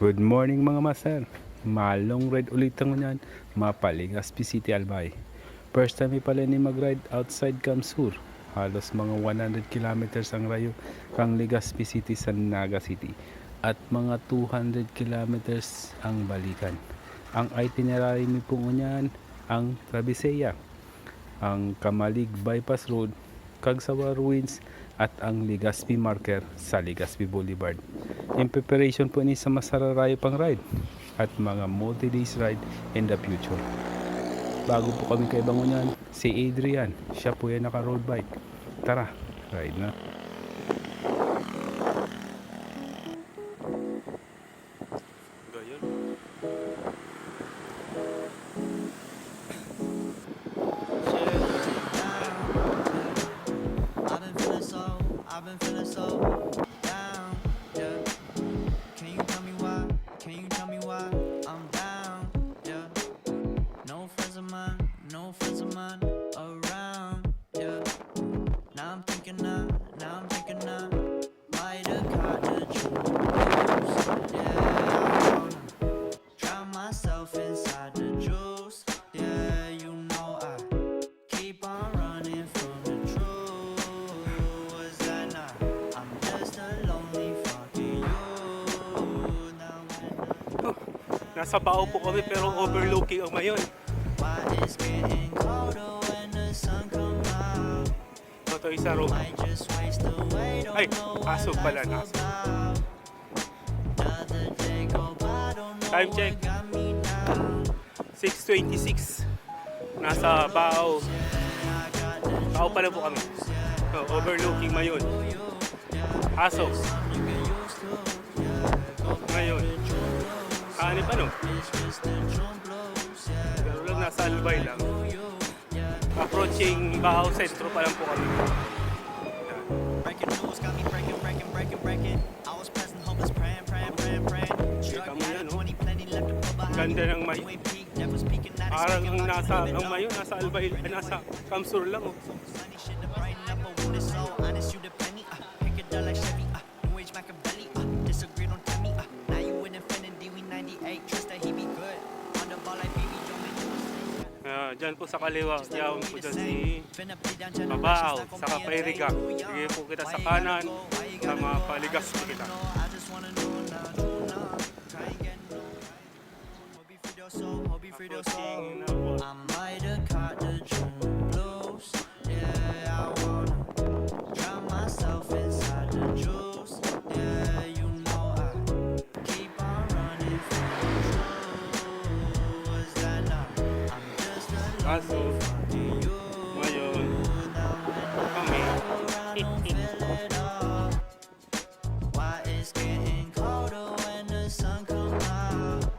Good morning mga master. Malong ride ulit ang yan. Mapalingas City Albay. First time pala ni mag-ride outside Kamsur. Halos mga 100 kilometers ang rayo kang Legazpi City sa Naga City. At mga 200 kilometers ang balikan. Ang itinerary ni Pungunyan ang Trabiseya, ang Kamalig Bypass Road, Kagsawa Ruins at ang Legazpi Marker sa Legazpi Boulevard. In preparation po ni sa masararayo pang ride at mga multi-days ride in the future. Bago po kami kay Bangunyan, si Adrian, siya po yan naka road bike. Tara, ride na. I've been feeling so down, yeah. Can you tell me why? Can you tell me why I'm down, yeah? No friends of mine around, yeah. Now I'm thinking I might have caught the juice, yeah. I wanna drown myself inside the juice, yeah. You know I keep on running from the truth. Nasa Bao po kami pero overlooking ang mayon. Ito isa room. Ay, aso pala na. Time check. 6:26. Nasa Bao. Bao pala po kami. So, overlooking mayon. Aso. Ngayon. Ano pa no? Pero lang nasa Albay lang. Approaching Bao Sentro pa lang po kami. Kita mo yan, no? Ganda ng mayo. Parang ang mayo nasa Albay, nasa Kamsur lang, oh. Diyan po sa kaliwa, yawan po dyan si Babao, sa Kapairiga. Sige po kita sa kanan, sa mga paligas po kita. I might have caught the blues, yeah. I wanna drown myself inside the juice, yeah. You know I keep on running from the truth. Was that not? I'm just a Kaso, ngayon, kami, why it's getting colder when the sun comes out.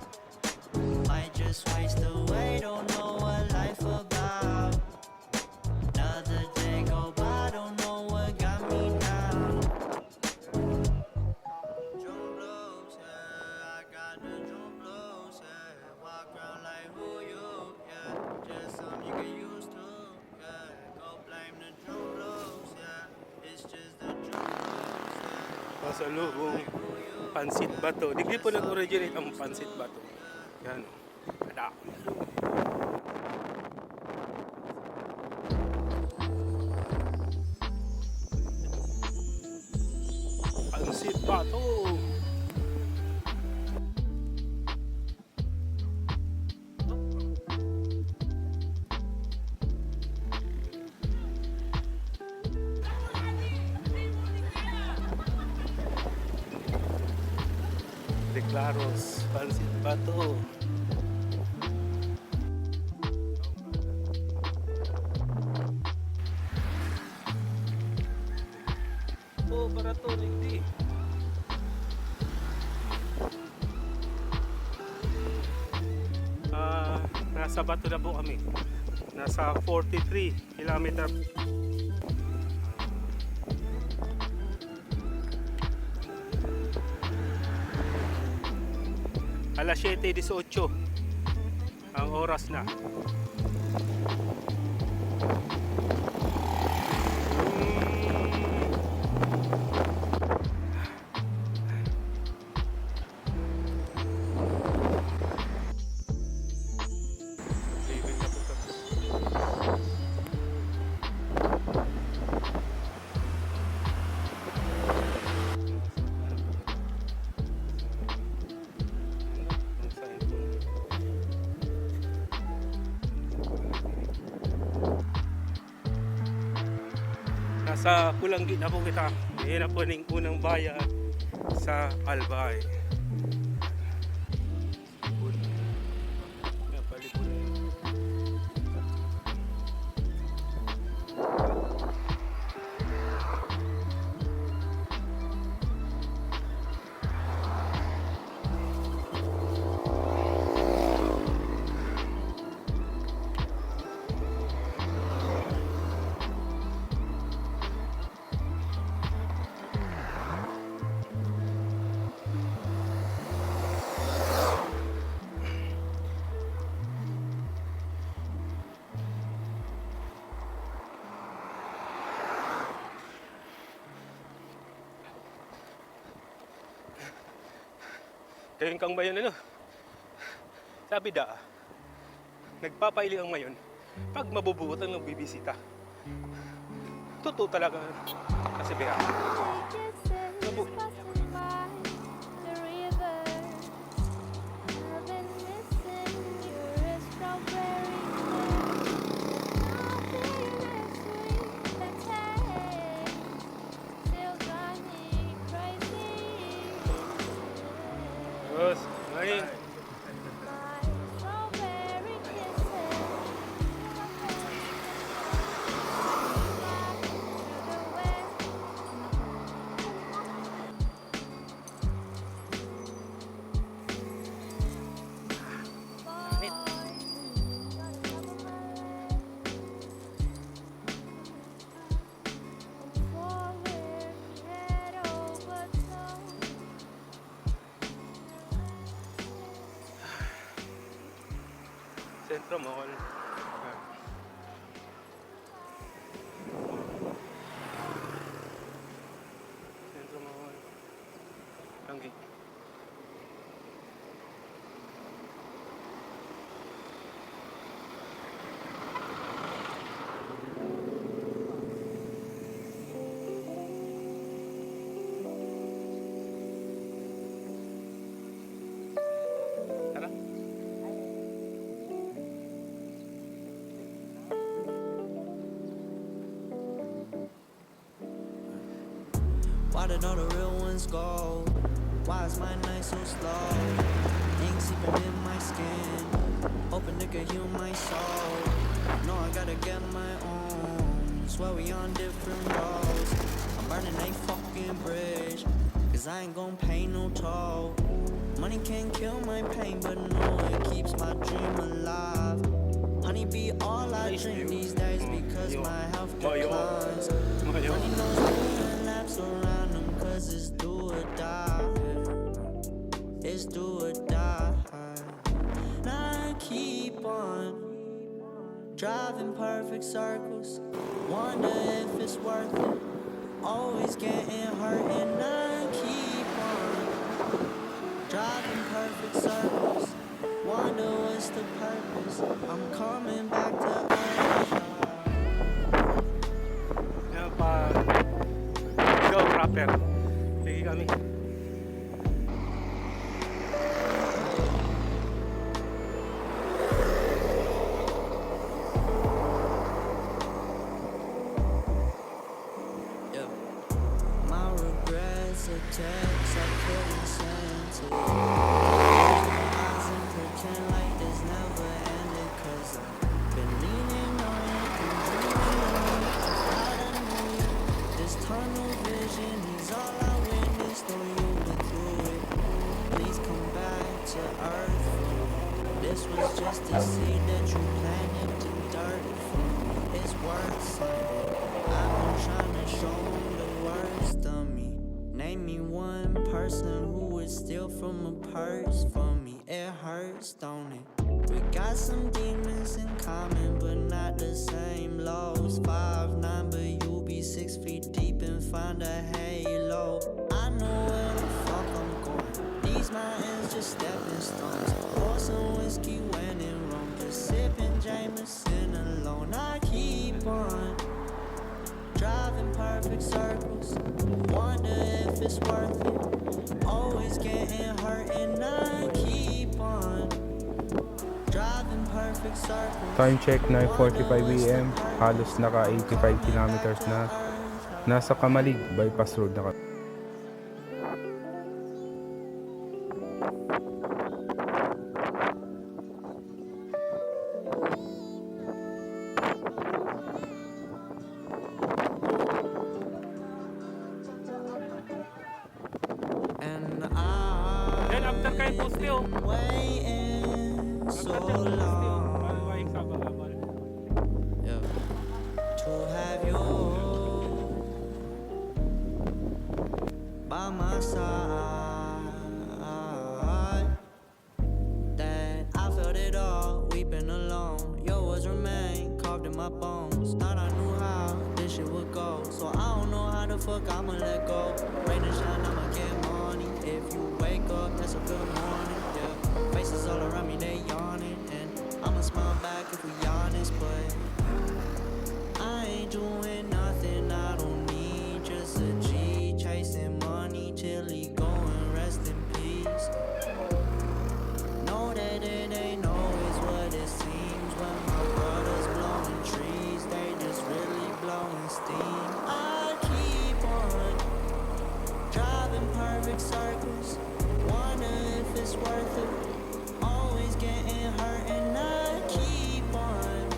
Might just waste away, don't know what life about. Another day go by, don't know what got me down. June blues, yeah, I got the June blues, yeah. Walk around like who you, yeah. Just something you get used to, yeah. Go blame the June blues, yeah. It's just the June blues, yeah. pasalubong Pansit Bato. Hindi po nag-originate ang Pansit Bato. Yan. Ada. Pansit Bato. Declaros, Pansit Bato. Oh, para to, hindi. Nasa Bato na po kami. Nasa 43 kilometer. Alas 7:18 ang oras na. Nasa Pulanggi na po kita. Ayan na po ning unang bayan sa Albay. Kayong kang bayan ano? Sabi da, nagpapaili ang mayon pag mabubuot ang nagbibisita. Totoo talaga kasi beha. Nabu. Terus, main. Sentro Mall. Sentro Mall. Langgi. Tara. Why did all the real ones go? Why is my night so slow? Ink seeping in my skin, hoping it could heal my soul. No, I gotta get my own. Swear we on different roads. I'm burning a fucking bridge, cause I ain't gon' pay no toll. Money can't kill my pain, but no, it keeps my dream alive. Honey be all I drink these days because my health declines. Money knows moving laps around them cause it's do or die. It's do or die. Now I keep on driving perfect circles. Wonder if it's worth it. Always getting hurt and I keep on driving perfect circles. Wonder what's the purpose. I'm coming back to earth. Yan pa. Ikaw, rapper. Lagi kami. Yeah. My regrets are texts I couldn't send to you. Eyes and pretend like this never ended, cause I've been leaning on it and dreaming on it. I thought I knew you. This tunnel vision is all I witnessed, though you've been through it. Please come back to earth for me. This was just a seed that you planted to dirt for me. It's worse. I've been trying to show 'em the worst of me. Name me one person who would steal from a purse for me. It hurts, don't it? We got some demons in common, but not the same lows. 5'9", but you'll be 6 feet deep and find a halo. I know where the fuck I'm going. These mountains just stepping stones. Pour some whiskey when in Rome. Just sipping Jameson alone. I keep on driving perfect circles. Wonder if it's worth it. Always getting hurt and I keep on driving perfect circles. Time check 9:45 AM. Halos naka 85 kilometers na. Nasa Kamalig, bypass road na kami. And Yan, I've after kayo poste oh. been waiting so long, yeah, to have you by my side. That I felt it all, weeping alone. Your words remain carved in my bones. Thought I knew how this shit would go, so I don't know how the fuck I'ma let go. Rain and shine, I'ma get money. If you wake up, that's a good morning. Yeah, faces all around me, they yawning, and I'ma smile back if we honest, but I ain't doing nothing I don't need. Just a G chasing money till he go and rest in peace. Know that it ain't always what it seems. When my brothers blowing trees, they just really blowing steam. I keep on driving perfect circles, wonder if it's worth it. Always getting hurt, and I keep on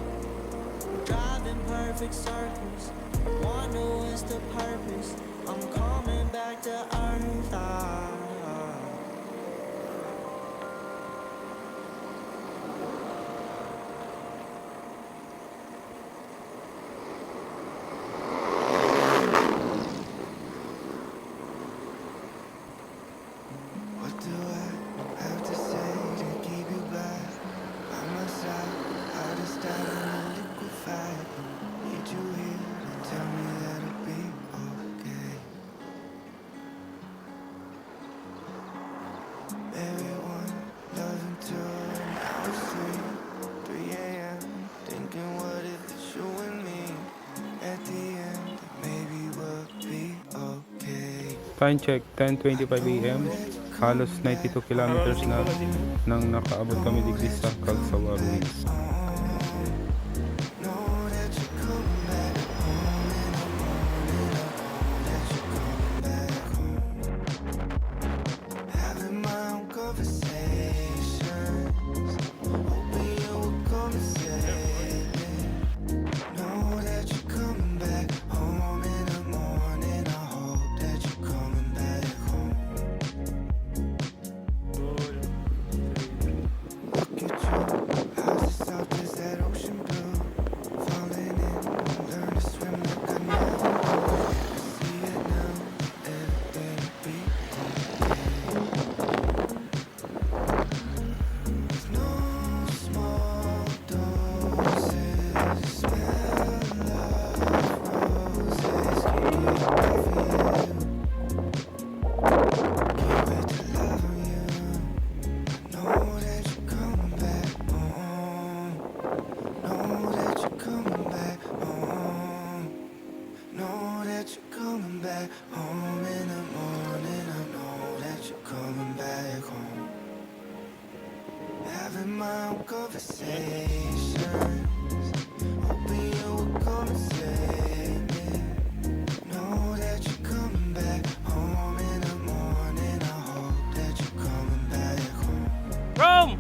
driving perfect circles, wonder what's the purpose. I'm coming back to earth. What do I have to say to keep you back by my side? How to start and liquefy? Need you here to tell me that it'll be okay. Everyone doesn't turn out of 3 a.m. Thinking what if it's you and me? At the end, maybe we'll be okay. Time check, 10:25 AM. Halos 92 kilometers na nang nakaabot kami digdi sa Cagsawa Ruins. Know that you're coming back home in the morning. I know that you're coming back home. Having my own conversations, hoping you will come and save me. Know that you're coming back home in the morning. I hope that you're coming back home. Look at you, eyes as soft as that ocean blue. Falling in, learn to swim like I never knew. See it now, everything be okay. There's no small doses, smell like roses. Can't get enough of you. Can't wait to love you. Know that you're coming back home. Know that you're coming back home. Know that you're coming back home in the morning. I know that you're coming back home. Having my own conversations, hoping you will come and save me. Know that you're coming back home in the morning. I hope that you're coming back home. Rome!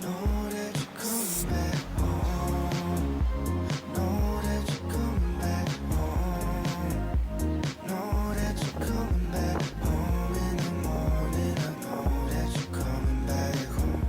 Know that you're coming back home. Know that you're coming back home. Know that you're coming back home in the morning. I know that you're coming back home.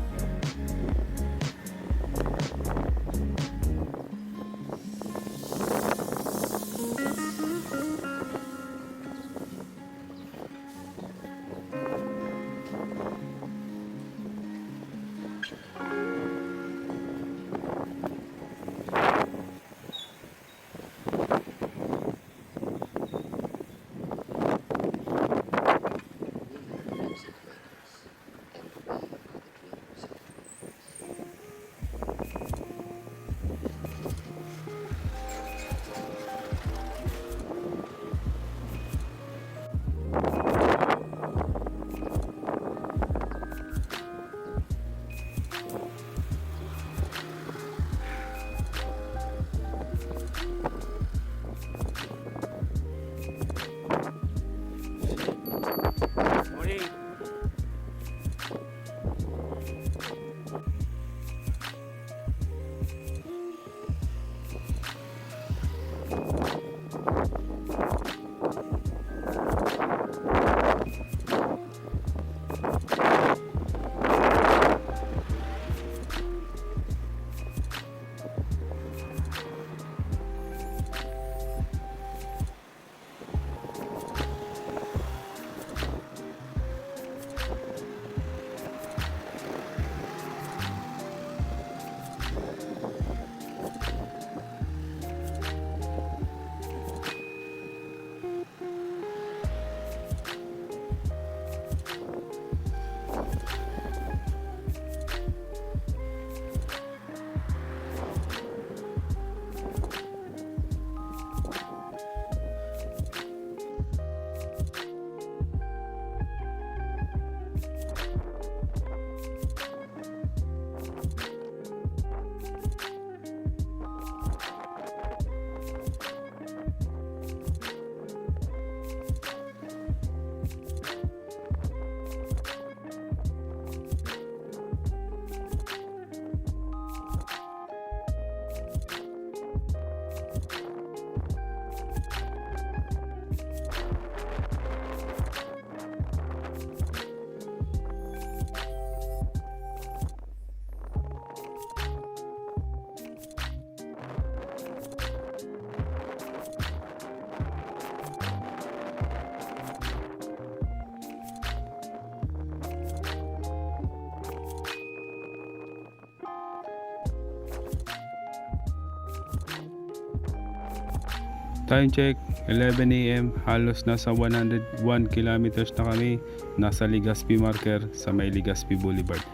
Time check, 11 a.m. Halos nasa 101 kilometers na kami. Nasa Legazpi marker sa may Legazpi Boulevard.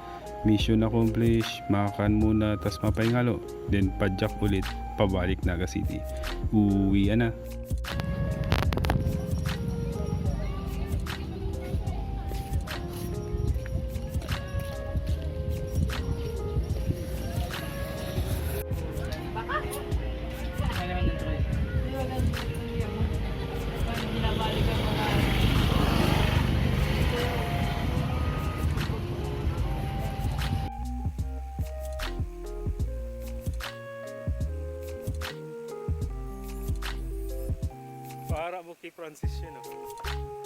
Mission accomplished, makakan muna, tas mapahingalo. Then padjak ulit, pabalik Naga City. Uwi na. Para mo kay Francis yun, oh.